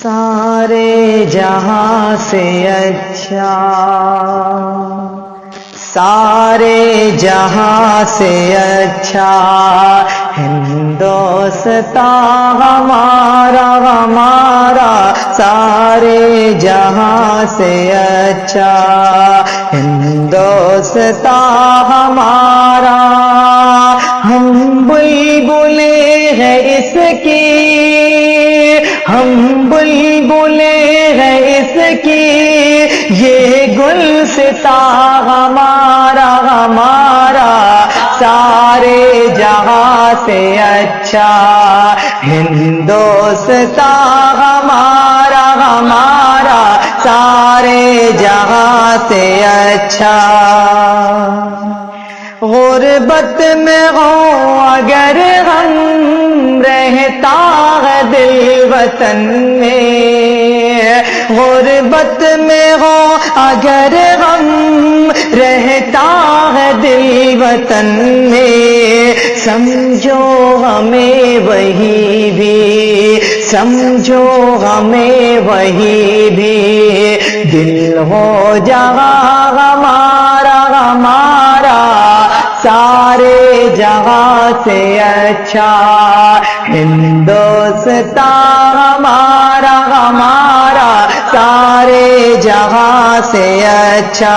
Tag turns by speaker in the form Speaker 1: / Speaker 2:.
Speaker 1: سارے جہاں سے اچھا، سارے جہاں سے اچھا ہندوستان ہمارا ہمارا، سارے جہاں سے اچھا ہندوستان ہمارا۔ ہم بلبلیں ہیں اس کی، ہم بلبلیں ہیں اس کی، یہ گلستان ہمارا ہمارا، سارے جہاں سے اچھا ہندوستان ہمارا ہمارا، سارے جہاں سے اچھا۔ غربت میں ہو اگر ہم، رہتا ہے دل وطن میں، غربت میں ہو اگر ہم، رہتا ہے دل وطن میں، سمجھو ہمیں وہی بھی، سمجھو ہمیں وہی بھی، دل ہو جہاں ہمارا ہمارا، سارے جہاں سے اچھا ہندوستان ہمارا ہمارا، سارے جہاں سے اچھا۔